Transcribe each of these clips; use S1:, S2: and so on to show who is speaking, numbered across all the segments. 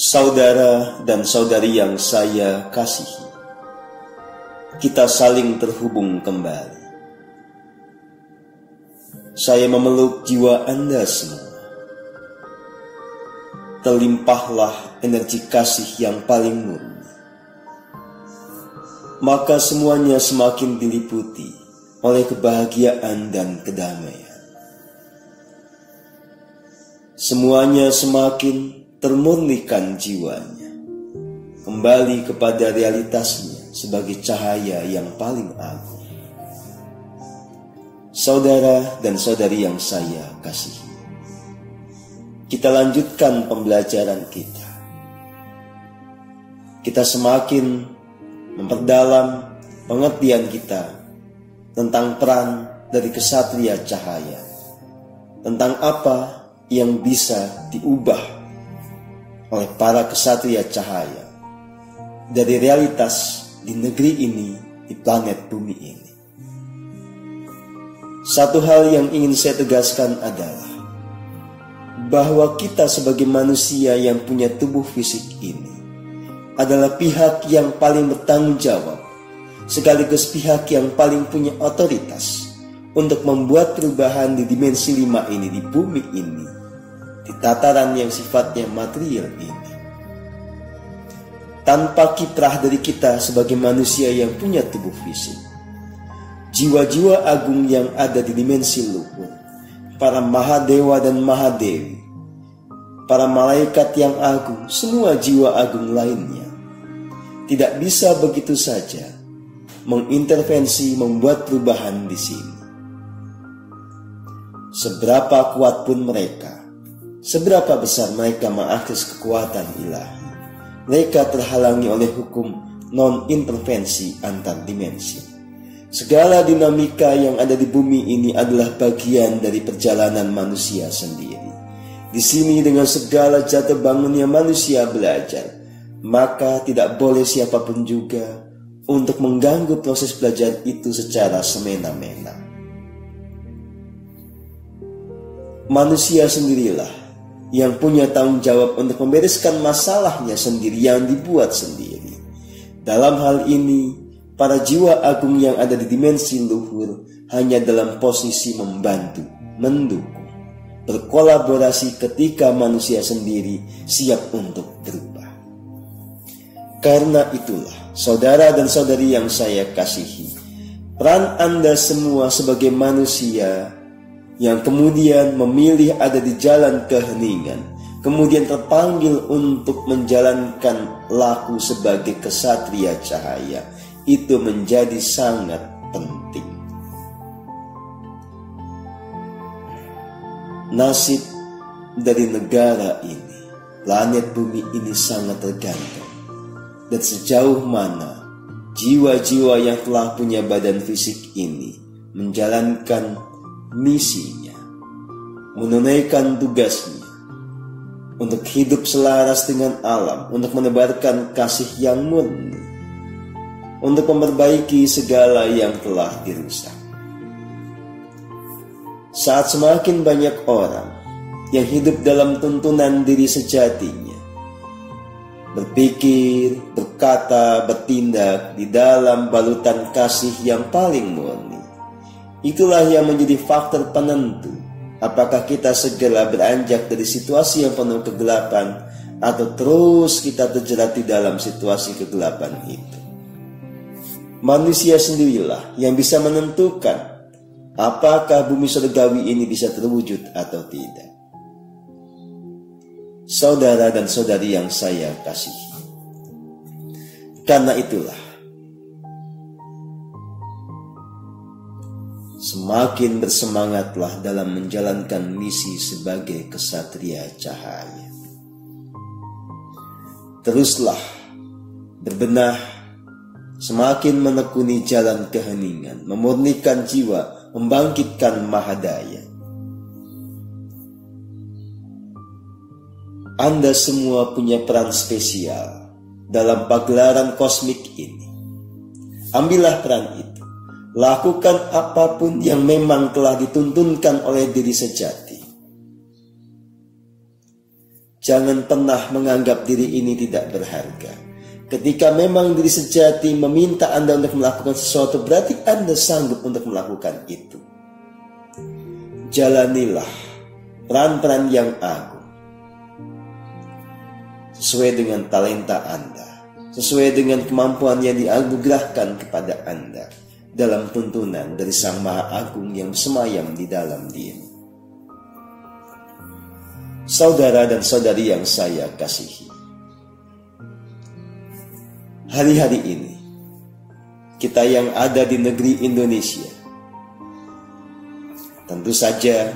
S1: Saudara dan saudari yang saya kasihi, kita saling terhubung kembali. Saya memeluk jiwa Anda semua. Terlimpahlah energi kasih yang paling murni. Maka semuanya semakin diliputi oleh kebahagiaan dan kedamaian. Semuanya semakin termurnikan jiwanya, kembali kepada realitasnya sebagai cahaya yang paling agung. Saudara dan saudari yang saya kasihi, kita lanjutkan pembelajaran kita. Kita semakin memperdalam pengertian kita tentang peran dari kesatria cahaya, tentang apa yang bisa diubah oleh para kesatria cahaya dari realitas di negeri ini, di planet bumi ini. Satu hal yang ingin saya tegaskan adalah bahwa kita sebagai manusia yang punya tubuh fisik ini adalah pihak yang paling bertanggung jawab, sekaligus pihak yang paling punya otoritas untuk membuat perubahan di dimensi 5 ini, di bumi ini, di tataran yang sifatnya material ini. Tanpa kiprah dari kita sebagai manusia yang punya tubuh fisik, jiwa-jiwa agung yang ada di dimensi luhur, para mahadewa dan mahadewi, para malaikat yang agung, semua jiwa agung lainnya, tidak bisa begitu saja mengintervensi membuat perubahan di sini. Seberapa kuat pun mereka, seberapa besar mereka mengakses kekuatan ilahi, mereka terhalangi oleh hukum non-intervensi antar dimensi. Segala dinamika yang ada di bumi ini adalah bagian dari perjalanan manusia sendiri. Di sini dengan segala jatuh bangunnya manusia belajar, maka tidak boleh siapapun juga untuk mengganggu proses belajar itu secara semena-mena. Manusia sendirilah yang punya tanggung jawab untuk membereskan masalahnya sendiri yang dibuat sendiri. Dalam hal ini, para jiwa agung yang ada di dimensi luhur hanya dalam posisi membantu, mendukung, berkolaborasi ketika manusia sendiri siap untuk berubah. Karena itulah, saudara dan saudari yang saya kasihi, peran Anda semua sebagai manusia yang kemudian memilih ada di jalan keheningan, kemudian terpanggil untuk menjalankan laku sebagai kesatria cahaya, itu menjadi sangat penting. Nasib dari negara ini, planet bumi ini sangat tergantung dan sejauh mana jiwa-jiwa yang telah punya badan fisik ini menjalankan misinya, menunaikan tugasnya untuk hidup selaras dengan alam, untuk menebarkan kasih yang murni, untuk memperbaiki segala yang telah dirusak. Saat semakin banyak orang yang hidup dalam tuntunan diri sejatinya, berpikir, berkata, bertindak di dalam balutan kasih yang paling murni, itulah yang menjadi faktor penentu apakah kita segera beranjak dari situasi yang penuh kegelapan atau terus kita terjerat di dalam situasi kegelapan itu. Manusia sendirilah yang bisa menentukan apakah bumi surgawi ini bisa terwujud atau tidak. Saudara dan saudari yang saya kasihi, karena itulah semakin bersemangatlah dalam menjalankan misi sebagai kesatria cahaya. Teruslah berbenah, semakin menekuni jalan keheningan, memurnikan jiwa, membangkitkan mahadaya. Anda semua punya peran spesial dalam pagelaran kosmik ini. Ambillah peran itu. Lakukan apapun yang memang telah dituntunkan oleh diri sejati. Jangan pernah menganggap diri ini tidak berharga. Ketika memang diri sejati meminta Anda untuk melakukan sesuatu, berarti Anda sanggup untuk melakukan itu. Jalanilah peran-peran yang agung sesuai dengan talenta Anda, sesuai dengan kemampuan yang dianugerahkan kepada Anda dalam tuntunan dari Sang Maha Agung yang bersemayam di dalam diri. Saudara dan saudari yang saya kasihi, hari-hari ini kita yang ada di negeri Indonesia tentu saja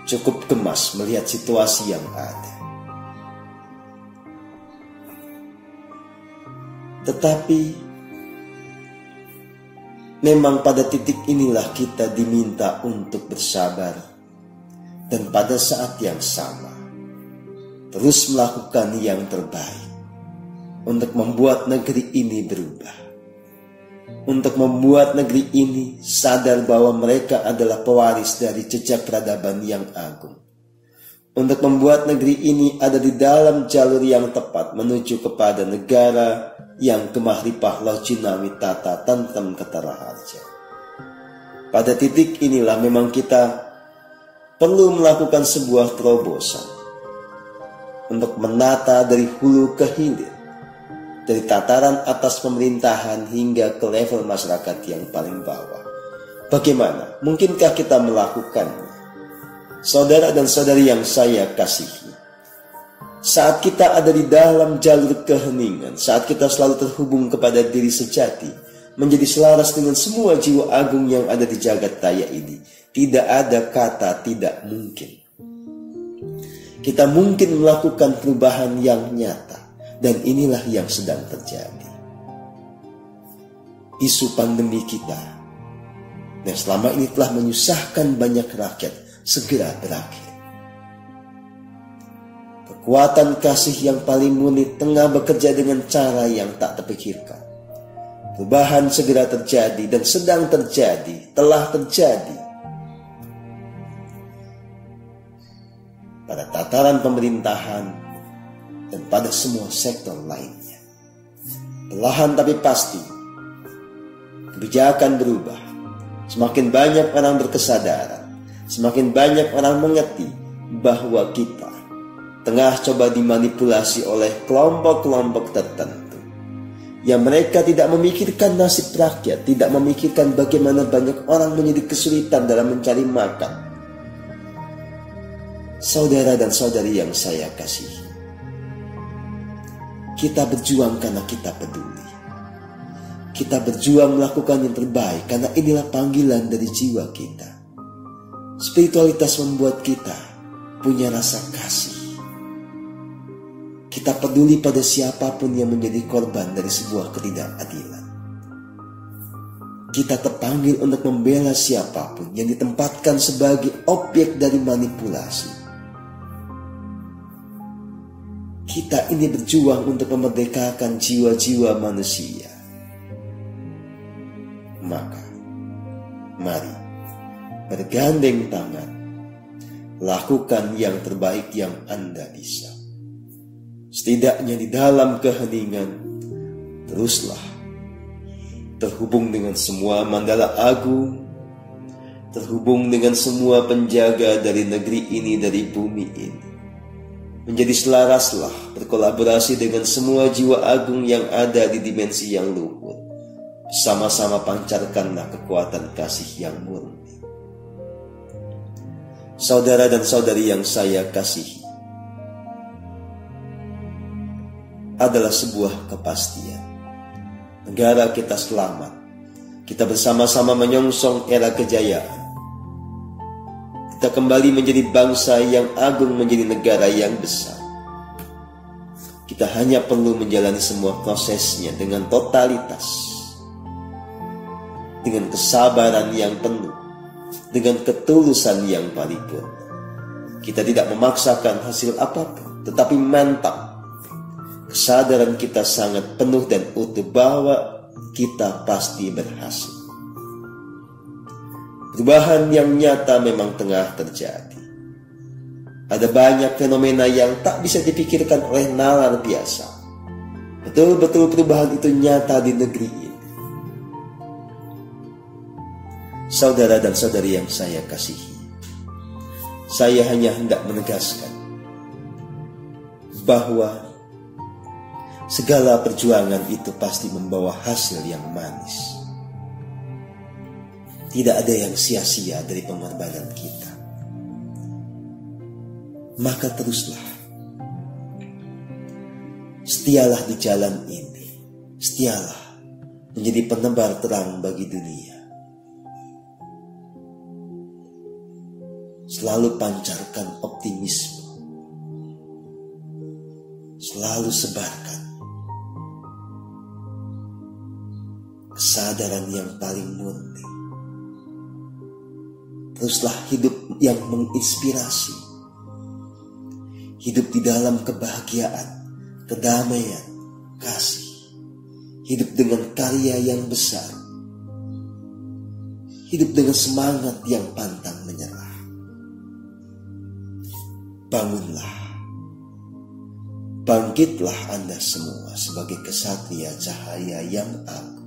S1: cukup gemas melihat situasi yang ada. Tetapi memang pada titik inilah kita diminta untuk bersabar dan pada saat yang sama terus melakukan yang terbaik untuk membuat negeri ini berubah, untuk membuat negeri ini sadar bahwa mereka adalah pewaris dari jejak peradaban yang agung, untuk membuat negeri ini ada di dalam jalur yang tepat menuju kepada negara yang kemahripah lojinawi tata tantram ketara harja. Pada titik inilah memang kita perlu melakukan sebuah terobosan untuk menata dari hulu ke hilir, dari tataran atas pemerintahan hingga ke level masyarakat yang paling bawah. Bagaimana? Mungkinkah kita melakukannya? Saudara dan saudari yang saya kasihi, saat kita ada di dalam jalur keheningan, saat kita selalu terhubung kepada diri sejati, menjadi selaras dengan semua jiwa agung yang ada di jagat raya ini, tidak ada kata tidak mungkin. Kita mungkin melakukan perubahan yang nyata. Dan inilah yang sedang terjadi. Isu pandemi kita yang selama ini telah menyusahkan banyak rakyat segera berakhir. Kekuatan kasih yang paling murni tengah bekerja dengan cara yang tak terpikirkan. Perubahan segera terjadi dan sedang terjadi, telah terjadi. Pada tataran pemerintahan dan pada semua sektor lainnya. Perlahan tapi pasti, kebijakan berubah. Semakin banyak orang berkesadaran, semakin banyak orang mengerti bahwa kita tengah coba dimanipulasi oleh kelompok-kelompok tertentu, yang mereka tidak memikirkan nasib rakyat, tidak memikirkan bagaimana banyak orang menjadi kesulitan dalam mencari makan. Saudara dan saudari yang saya kasihi, kita berjuang karena kita peduli. Kita berjuang melakukan yang terbaik karena inilah panggilan dari jiwa kita. Spiritualitas membuat kita punya rasa kasih. Kita peduli pada siapapun yang menjadi korban dari sebuah ketidakadilan. Kita terpanggil untuk membela siapapun yang ditempatkan sebagai objek dari manipulasi. Kita ini berjuang untuk memerdekakan jiwa-jiwa manusia. Maka, mari bergandeng tangan, lakukan yang terbaik yang Anda bisa. Setidaknya di dalam keheningan, teruslah terhubung dengan semua mandala agung, terhubung dengan semua penjaga dari negeri ini, dari bumi ini. Menjadi selaraslah, berkolaborasi dengan semua jiwa agung yang ada di dimensi yang luhur. Sama-sama pancarkanlah kekuatan kasih yang murni. Saudara dan saudari yang saya kasihi, adalah sebuah kepastian. Negara kita selamat. Kita bersama-sama menyongsong era kejayaan. Kita kembali menjadi bangsa yang agung, menjadi negara yang besar. Kita hanya perlu menjalani semua prosesnya dengan totalitas, dengan kesabaran yang penuh, dengan ketulusan yang paripurna. Kita tidak memaksakan hasil apapun, tetapi mantap. Kesadaran kita sangat penuh dan utuh bahwa kita pasti berhasil. Perubahan yang nyata memang tengah terjadi. Ada banyak fenomena yang tak bisa dipikirkan oleh nalar biasa. Betul-betul perubahan itu nyata di negeri ini. Saudara dan saudari yang saya kasihi, saya hanya hendak menegaskan bahwa segala perjuangan itu pasti membawa hasil yang manis. Tidak ada yang sia-sia dari pengorbanan kita. Maka teruslah, setialah di jalan ini, setialah menjadi penebar terang bagi dunia. Selalu pancarkan optimisme, selalu sebarkan kesadaran yang paling murni. Teruslah hidup yang menginspirasi, hidup di dalam kebahagiaan, kedamaian, kasih, hidup dengan karya yang besar, hidup dengan semangat yang pantang menyerah. Bangunlah, bangkitlah Anda semua sebagai kesatria cahaya yang agung.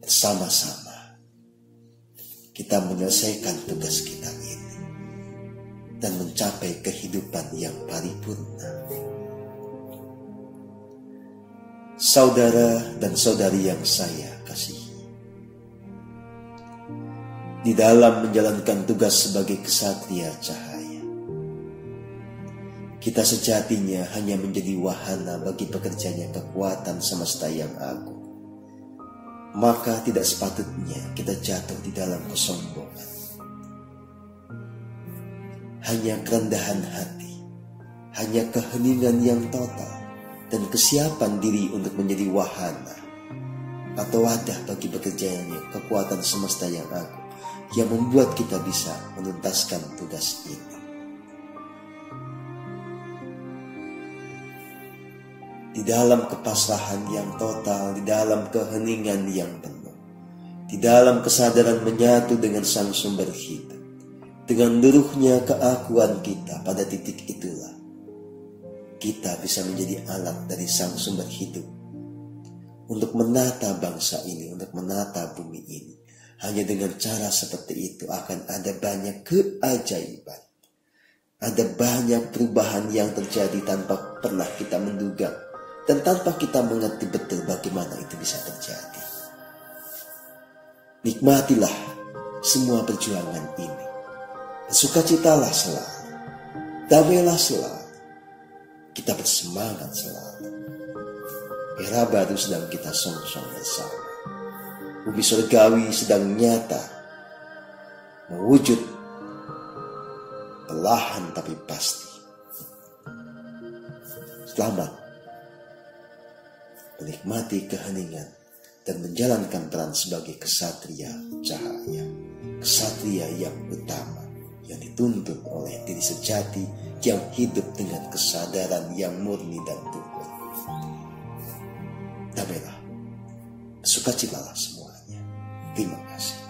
S1: Bersama-sama kita menyelesaikan tugas kita ini dan mencapai kehidupan yang paripurna. Saudara dan saudari yang saya kasihi, di dalam menjalankan tugas sebagai kesatria cahaya, kita sejatinya hanya menjadi wahana bagi bekerjanya kekuatan semesta yang agung. Maka tidak sepatutnya kita jatuh di dalam kesombongan. Hanya kerendahan hati, hanya keheningan yang total, dan kesiapan diri untuk menjadi wahana atau wadah bagi bekerjanya kekuatan semesta yang agung yang membuat kita bisa menuntaskan tugas ini. Di dalam kepasrahan yang total, di dalam keheningan yang penuh, di dalam kesadaran menyatu dengan sang sumber hidup, dengan luruhnya keakuan kita, pada titik itulah kita bisa menjadi alat dari sang sumber hidup untuk menata bangsa ini, untuk menata bumi ini. Hanya dengan cara seperti itu akan ada banyak keajaiban, ada banyak perubahan yang terjadi tanpa pernah kita menduga, dan tanpa kita mengerti betul bagaimana itu bisa terjadi. Nikmatilah semua perjuangan ini. Bersukacitalah selalu. Damailah selalu. Kita bersemangat selalu. Era baru sedang kita song-song bersama. Bumi surgawi sedang nyata, mewujud, perlahan tapi pasti. Selamat menikmati keheningan dan menjalankan peran sebagai kesatria cahaya, kesatria yang utama yang dituntut oleh diri sejati yang hidup dengan kesadaran yang murni dan tunggal. Damailah, sukacitalah semuanya. Terima kasih.